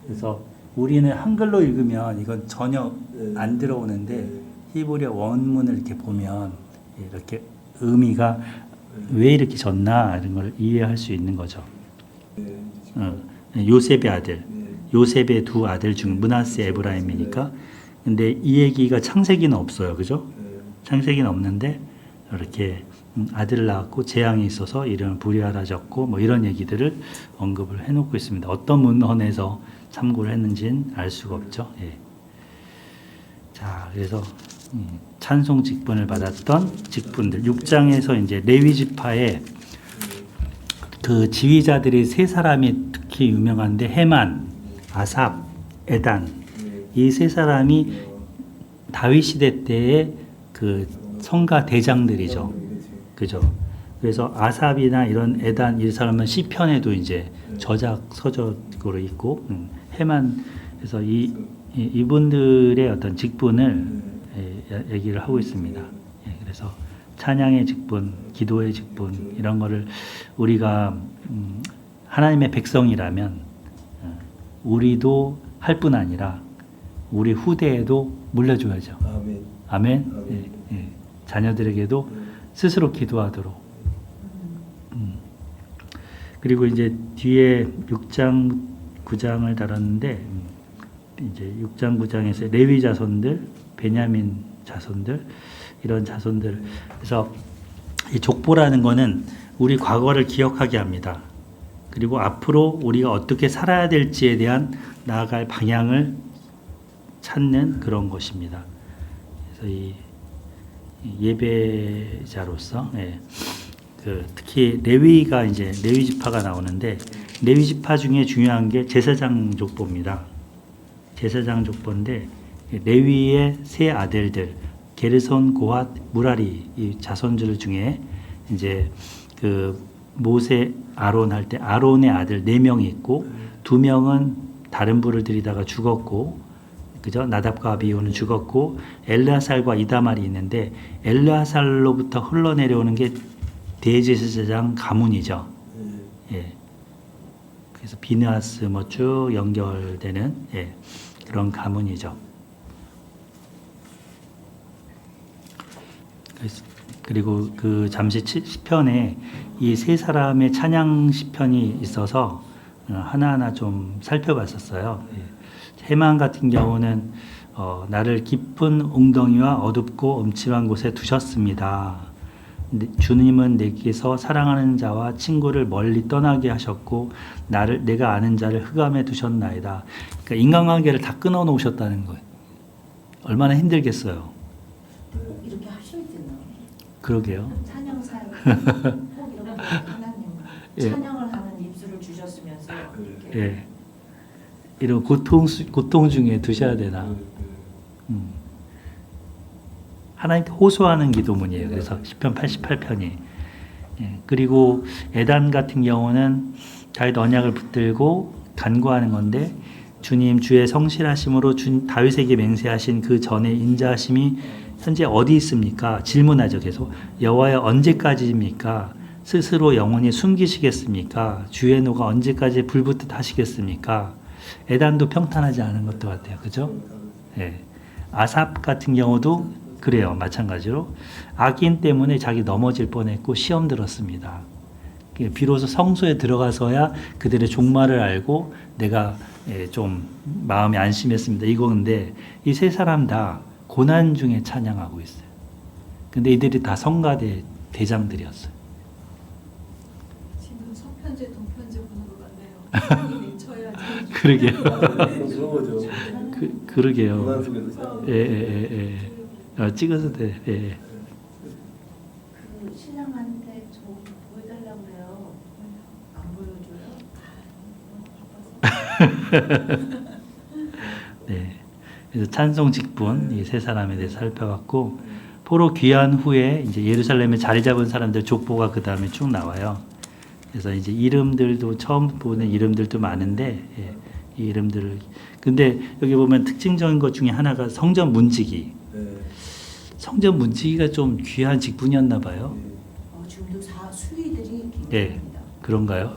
그래서 우리는 한글로 읽으면 이건 전혀 안 들어오는데 히브리어 원문을 이렇게 보면 이렇게 의미가 왜 이렇게 졌나 이런 걸 이해할 수 있는 거죠. 요셉의 아들, 요셉의 두 아들 중 므낫세, 에브라임이니까. 근데 이 얘기가 창세기는 없어요, 그죠? 창세기는 없는데 이렇게 아들을 낳았고 재앙이 있어서 이름을 부리아라 졌고 뭐 이런 얘기들을 언급을 해놓고 있습니다. 어떤 문헌에서 참고를 했는지는 알 수가 없죠. 예. 자, 그래서 찬송 직분을 받았던 직분들 6장에서 이제 레위 지파의 그 지휘자들이 세 사람이 특히 유명한데 헤만, 아삽, 에단 이 세 사람이 다윗 시대 때의 그 성가 대장들이죠. 그죠? 그래서 아삽이나 이런 에단 이 사람은 시편에도 이제 저작 서적으로 있고 헤만 그래서 이분들의 어떤 직분을 얘기를 하고 있습니다. 그래서 찬양의 직분, 기도의 직분 이런 거를 우리가 하나님의 백성이라면 우리도 할 뿐 아니라 우리 후대에도 물려줘야죠. 아멘. 아멘. 예, 예. 자녀들에게도 스스로 기도하도록 그리고 이제 뒤에 6장 9장을 다뤘는데 이제 6장 9장에서 레위 자손들, 베냐민 자손들 이런 자손들 그래서 이 족보라는 거는 우리 과거를 기억하게 합니다. 그리고 앞으로 우리가 어떻게 살아야 될지에 대한 나아갈 방향을 찾는 그런 것입니다. 그래서 이 예배자로서 특히 레위가 이제 레위 지파가 나오는데 레위 지파 중에 중요한 게 제사장 족보입니다. 제사장 족보인데 레위의 세 아들들 게르손, 고핫, 무라리 이 자손들 중에 이제 그 모세, 아론 할 때 아론의 아들 4명이 있고 2명은 다른 불을 들이다가 죽었고 그죠? 나답과 아비후는 죽었고 엘르아살과 이다말이 있는데 엘르아살로부터 흘러내려오는 게 대제사장 가문이죠. 예. 그래서 비느하스 뭐 쭉 연결되는 그런 가문이죠. 그리고 그 잠시 시편에 이 세 사람의 찬양 시편이 있어서 하나하나 좀 살펴봤었어요. 해만 같은 경우는 나를 깊은 웅덩이와 어둡고 음침한 곳에 두셨습니다. 주님은 내게서 사랑하는 자와 친구를 멀리 떠나게 하셨고 내가 아는 자를 흑암에 두셨나이다. 그러니까 인간관계를 다 끊어 놓으셨다는 거예요. 얼마나 힘들겠어요. 이렇게 하셔야 되나? 그러게요. 찬양사에 꼭 이렇게 하나님 예. 찬양을 하는 입술을 주셨으면서 이렇게 예. 이런 고통 중에 두셔야 되나. 하나님께 호소하는 기도문이에요. 그래서 시편 88편이. 그리고 에단 같은 경우는 다윗 언약을 붙들고 간구하는 건데 주님 주의 성실하심으로 다윗에게 맹세하신 그 전에 인자하심이 현재 어디 있습니까? 질문하죠. 계속. 여호와여 언제까지입니까? 스스로 영원히 숨기시겠습니까? 주의 노가 언제까지 불붙듯 하시겠습니까? 에단도 평탄하지 않은 것도 같아요. 그죠? 예. 아삽 같은 경우도 그래요. 마찬가지로 악인 때문에 자기 넘어질 뻔했고 시험 들었습니다. 비로소 성소에 들어가서야 그들의 종말을 알고 내가 좀 마음이 안심했습니다. 이거 근데 이 세 사람 다 고난 중에 찬양하고 있어요. 근데 이들이 다 성가대 대장들이었어요. 지금 서편제 동편제 보는 것 같네요. 맺혀야지. 그러게요. 그런 거죠. 그러게요. 고난 속에서 예. 찍어서 돼. 예. 그 신랑한테 좀 보여달라고 그래요. 안 보여줘요? 네. 그래서 찬송 직분 이 세 사람에 대해서 살펴봤고 포로 귀환 후에 이제 예루살렘에 자리 잡은 사람들 족보가 그 다음에 쭉 나와요. 그래서 이제 이름들도 처음 보는 이름들도 많은데 이 이름들을 근데 여기 보면 특징적인 것 중에 하나가 성전 문지기. 성전 문지기가 좀 귀한 직분이었나 봐요. 지금도 수리들이 예, 굉장합니다. 그런가요?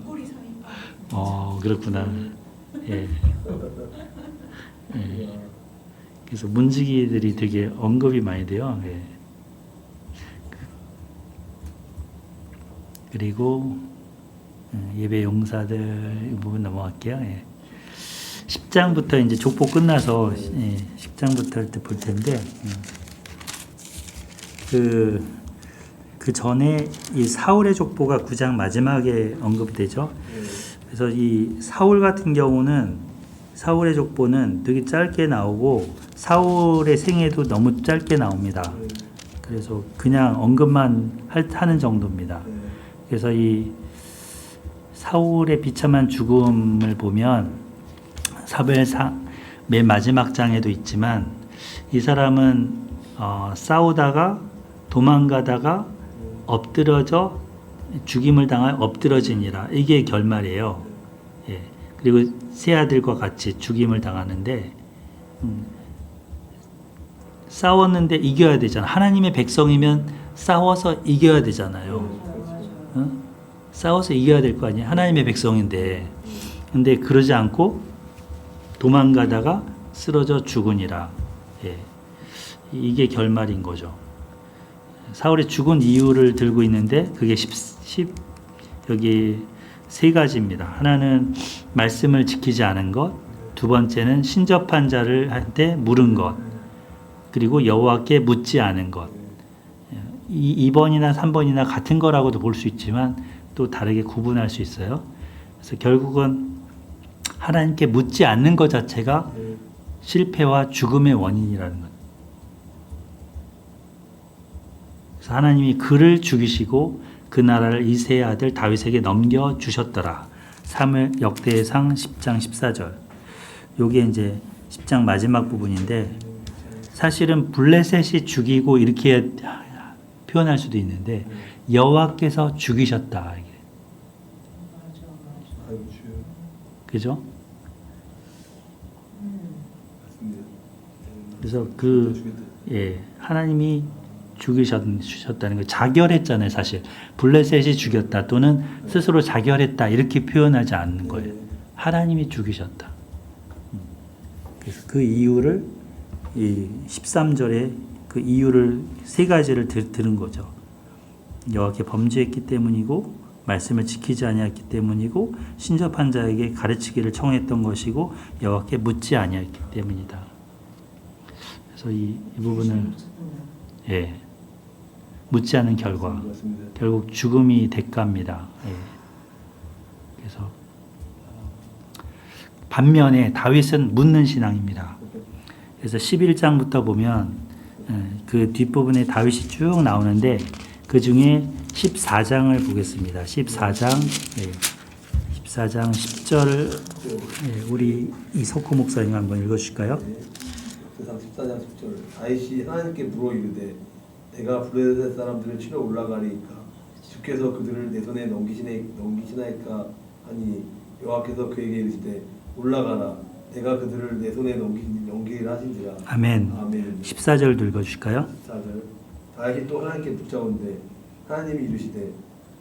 꼬리 사이. 그렇구나. 예. 예. 그래서 문지기들이 되게 언급이 많이 돼요. 예. 그리고 예배 용사들 이 부분 넘어갈게요. 예. 10장부터 이제 족보 끝나서 10장부터 할 때 볼 텐데 그 전에 이 사울의 족보가 9장 마지막에 언급되죠. 그래서 이 사울 같은 경우는 사울의 족보는 되게 짧게 나오고 사울의 생애도 너무 짧게 나옵니다. 그래서 그냥 언급만 하는 정도입니다. 그래서 이 사울의 비참한 죽음을 보면 사무엘상 맨 마지막 장에도 있지만 이 사람은 싸우다가 도망가다가 엎드러져 죽임을 당하여 엎드러지니라 이게 결말이에요. 예. 그리고 세 아들과 같이 죽임을 당하는데 싸웠는데 이겨야 되잖아. 하나님의 백성이면 싸워서 이겨야 되잖아요. 싸워서 이겨야 될 거 아니에요. 하나님의 백성인데 근데 그러지 않고 도망가다가 쓰러져 죽으니라. 예. 이게 결말인 거죠. 사울이 죽은 이유를 들고 있는데 그게 여기 세 가지입니다. 하나는 말씀을 지키지 않은 것, 두 번째는 신접한 자를 한테 물은 것, 그리고 여호와께 묻지 않은 것. 2번이나 3번이나 같은 거라고도 볼 수 있지만 또 다르게 구분할 수 있어요. 그래서 결국은 하나님께 묻지 않는 것 자체가 실패와 죽음의 원인이라는 것. 그래서 하나님이 그를 죽이시고 그 나라를 이새의 아들 다윗에게 넘겨 주셨더라. 사무엘 역대상 10장 14절. 요게 이제 10장 마지막 부분인데 사실은 블레셋이 죽이고 이렇게 표현할 수도 있는데 여호와께서 죽이셨다. 이게. 아이고 주여. 그죠? 맞습니다. 그래서 죽였다. 하나님이 죽이셨다는 거 자결했잖아요, 사실. 블레셋이 죽였다 또는 스스로 자결했다 이렇게 표현하지 않는 거예요. 하나님이 죽이셨다. 그래서 그 이유를 이 13절에 그 이유를 세 가지를 들은 거죠. 여호와께 범죄했기 때문이고 말씀을 지키지 아니했기 때문이고 신접한 자에게 가르치기를 청했던 것이고 여호와께 묻지 아니했기 때문이다. 그래서 이 부분을 묻지 않은 결과 맞습니다. 결국 죽음이 대가입니다. 그래서 반면에 다윗은 묻는 신앙입니다. 그래서 11장부터 보면 그 뒷부분에 다윗이 쭉 나오는데 그 중에 14장을 보겠습니다. 14장 10절을 우리 이석호 목사님 한번 읽어주실까요? 세상 14장 10절 다윗이 하나님께 물어 이르되 내가 블레셋 사람들을 치러 올라가리이까 주께서 그들을 내 손에 넘기시나이까 하니 여호와께서 그에게 이르시되 올라가라 내가 그들을 내 손에 넘기리라 하신지라. 아멘. 아멘. 14절도 읽어주실까요? 14절 다윗이 또 하나님께 묻자온데 하나님이 이르시되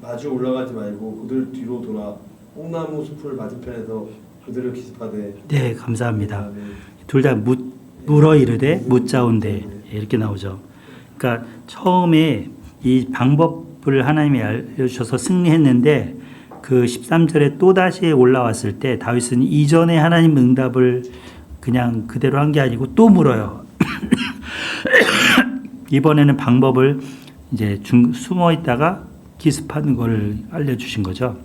마주 올라가지 말고 그들 뒤로 돌아 뽕나무 숲을 맞은편에서 그들을 기습하되. 네, 감사합니다. 아멘. 둘 다 물어 이르되 묻자온데 이렇게 나오죠. 그러니까 처음에 이 방법을 하나님이 알려주셔서 승리했는데 그 13절에 또다시 올라왔을 때 다윗은 이전에 하나님 응답을 그냥 그대로 한 게 아니고 또 물어요. 이번에는 방법을 이제 숨어 있다가 기습하는 걸 알려주신 거죠.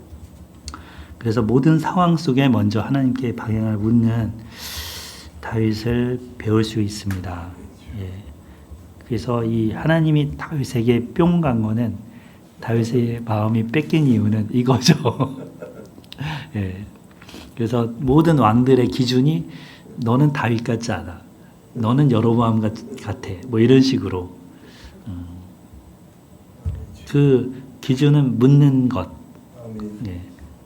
그래서 모든 상황 속에 먼저 하나님께 방향을 묻는 다윗을 배울 수 있습니다. 그래서 이 하나님이 다윗에게 뿅 간 거는 다윗의 마음이 뺏긴 이유는 이거죠. 그래서 모든 왕들의 기준이 너는 다윗 같지 않아. 너는 여로보암 같아. 뭐 이런 식으로. 그 기준은 묻는 것. 아멘.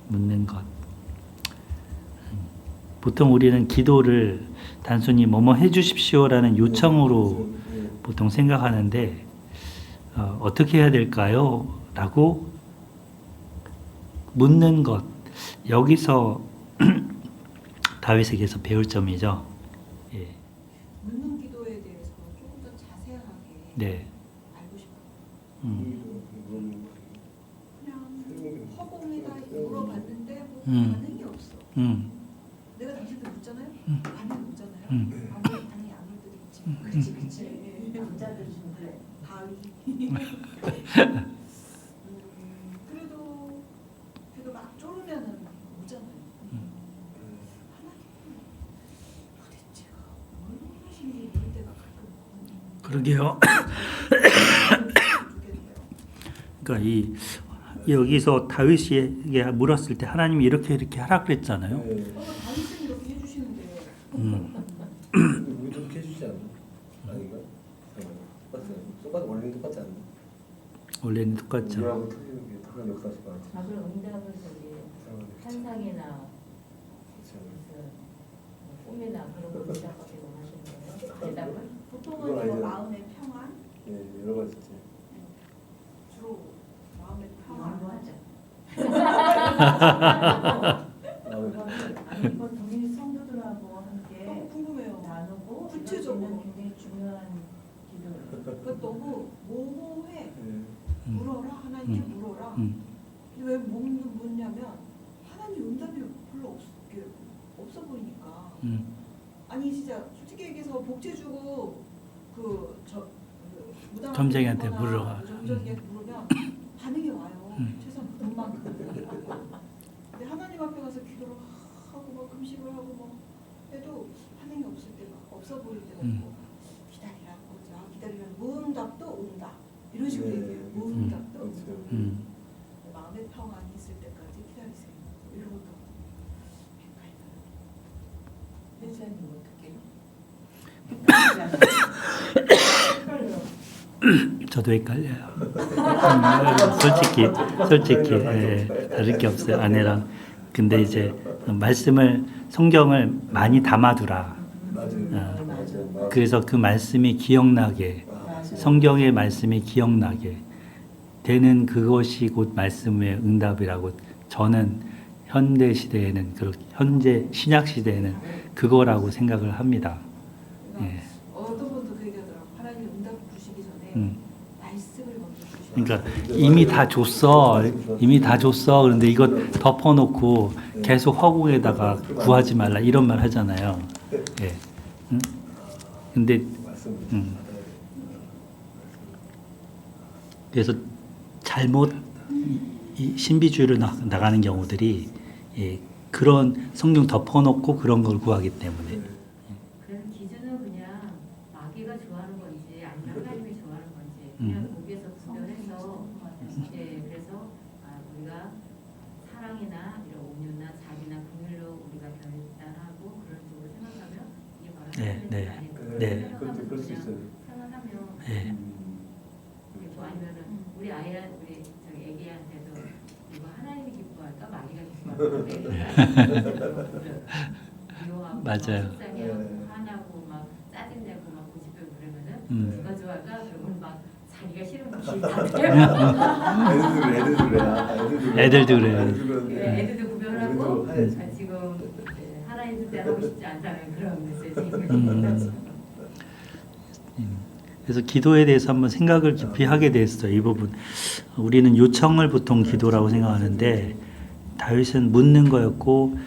묻는 것. 보통 우리는 기도를 단순히 뭐뭐 해주십시오라는 요청으로 보통 생각하는데 어떻게 해야 될까요? 라고 묻는 것. 여기서 다윗에게서 배울 점이죠. 묻는 기도에 대해서 조금 더 자세하게 네. 알고 싶어요. 그냥 허공에다 물어봤는데 뭐 반응이 없어. 내가 당신한테 묻잖아요. 반응 묻잖아요. 아무리 반응이 안 올 때도 있지만. 그치. 남자들 좀 그래. 바위. 그래도 막 쫄으면은 오잖아요. 하나님 도대체 뭘 하시는지 모를 때가 가끔. 그러게요. 그러니까 여기서 다윗에게 물었을 때 하나님이 이렇게 하라 그랬잖아요. 다윗은 이렇게 해주시는데. 우리 좀 해주지 않나? 아닌가? 똑같아. 원래는 똑같지 않나? 원래는 똑같죠. 우리하고 틀리는 게 다른 역사실 것 같아. 답을 응답을 환상이나 무슨 꿈이나 그런 거 시작하기로 하시는 거예요? 대답을? 보통은 그건 아니죠. 마음의 평안, 여러 가지 있지. 주로 마음의 평안. 하자. 마음에 이건 동일 성도들하고 함께 너무 궁금해요. 나누고 구체적으로. 이런 굉장히 중요한 기도예요. 그 너무 모호해. 네. 물어라 하나님께 물어라. 근데 왜 묻는 왜냐하면 하나님 응답이 별로 없어 보이니까. 음. 아니 진짜 솔직히 얘기해서 복제 주고 무당 점쟁이한테 물어가. 점쟁이한테 물으면 반응이 와요. 최소한 그만큼. 근데 하나님 앞에 가서 기도를 하고 막 금식을 하고 뭐 해도 반응이 없을 때가 없어 보일 때가 있고 기다리라고 기다리면 무응답도 응답 이런 식으로 얘기해요. 무응답도 응답. 마음의 평안이 있을 때까지 기다리세요. 이런 것도 헷갈려요. 저도 헷갈려요. 솔직히 다를 게 없어요. 아내랑. 근데 이제 성경을 많이 담아두라. 맞아요. 그래서 그 말씀이 기억나게, 성경의 말씀이 기억나게 되는 그것이 곧 말씀의 응답이라고 저는 현대 시대에는 현재 신약 시대에는 그거라고 생각을 합니다. 예. 어떤 분도 그 얘기하더라고. 하나님 응답 주시기 전에 말씀을 먼저 주시고. 그러니까 이미 다 줬어. 그런데 이거 덮어놓고 계속 허공에다가 구하지 말라 이런 말 하잖아요. 예. 응? 근데 그래서 잘못 이 신비주의로 나가는 경우들이 그런 성경 덮어놓고 그런 걸 구하기 때문에. 그런 기준은 그냥 마귀가 좋아하는 건지 아니면 하나님이 좋아하는 건지 그냥 거기에서 구별해서 그래서 우리가 사랑이나 이런 온유나 자비나 긍휼로 우리가 결단하고 그런 쪽으로 생각하면 이게 바로 하나님이 아니고 생각하면서 그럴 수 그냥 있어요. 생각하면 그리고 아니면은 우리 저기 애기한테도 이거 하나님이 기뻐할까 마귀가 기뻐할까 맞아요. 속상해하고 화나고 막 짜증내고 막 고집하고 그러면은 누가 좋아할까? 그러면 막 자기가 싫은 거 다 돼요. 애들도 그래요. 애들도 구별하고 지금 하나님 뜻대로 하고 싶지 않다는 그런 메시지. 그래서 기도에 대해서 한번 생각을 깊이 하게 됐어요. 이 부분. 우리는 요청을 보통 기도라고 생각하는데 다윗은 묻는 거였고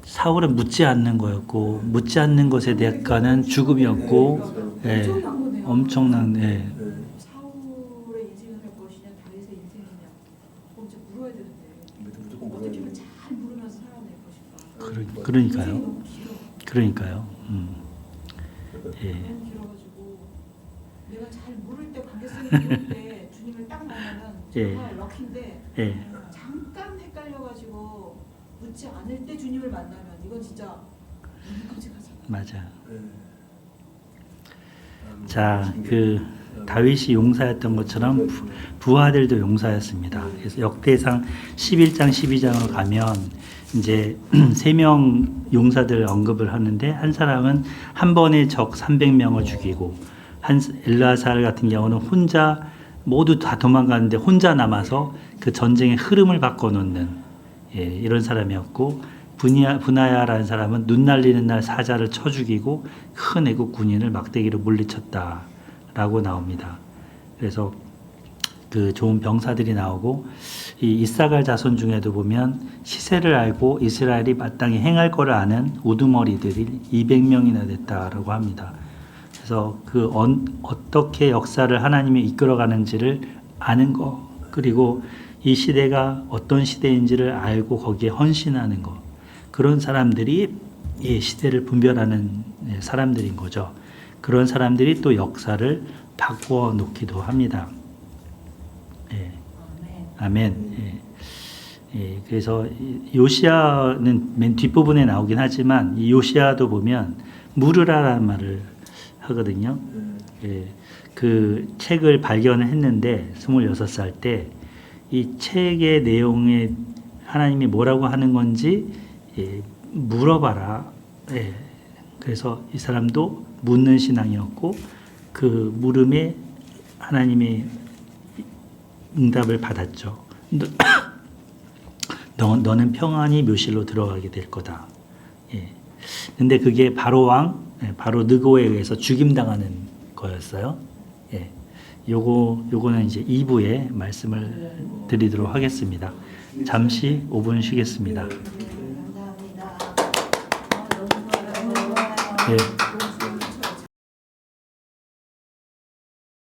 사울은 묻지 않는 거였고 묻지 않는 것에 대가는 죽음이었고 엄청난 사울의 인생을 할 것이냐 다윗의 인생이냐 먼저 물어야 되는데 어떻게 하면 잘 물으면서 살아낼 것인가. 그러니까요. 인생이 너무 길어. 그러니까요. 너무 길어가지고 내가 잘 모를 때 관계성이 좋을 때 주님을 딱 만나면 정말 럭키인데 잠깐 헷갈려가지고 묻지 않을 때 주님을 만나면 이건 진짜 끔찍하잖아. 맞아. 자, 다윗이 용사였던 것처럼 부하들도 용사였습니다. 그래서 역대상 11장 12장으로 가면 이제 3명 용사들 언급을 하는데 한 사람은 한 번에 적 300명을 죽이고 엘라살 같은 경우는 혼자 모두 다 도망가는데 혼자 남아서 그 전쟁의 흐름을 바꿔놓는 이런 사람이었고 분하야라는 사람은 눈 날리는 날 사자를 쳐 죽이고 큰 애국 군인을 막대기로 물리쳤다라고 나옵니다. 그래서 그 좋은 병사들이 나오고 이 이사갈 자손 중에도 보면 시세를 알고 이스라엘이 마땅히 행할 거를 아는 우두머리들이 200명이나 됐다라고 합니다. 그래서 어떻게 역사를 하나님이 이끌어가는지를 아는 거, 그리고 이 시대가 어떤 시대인지를 알고 거기에 헌신하는 거, 그런 사람들이 이 시대를 분별하는 사람들인 거죠. 그런 사람들이 또 역사를 바꾸어 놓기도 합니다. 아멘. 그래서 요시야는 맨 뒷부분에 나오긴 하지만 이 요시야도 보면 물으라라는 말을 하거든요. 그 책을 발견을 했는데 26살 때 이 책의 내용에 하나님이 뭐라고 하는 건지 물어봐라. 그래서 이 사람도 묻는 신앙이었고 그 물음에 하나님이 응답을 받았죠. 너는 평안히 묘실로 들어가게 될 거다. 근데 그게 바로 느고에 의해서 죽임당하는 거였어요. 요거는 이제 2부에 말씀을 드리도록 하겠습니다. 잠시 5분 쉬겠습니다. 감사합니다. 너무 좋아요. 예.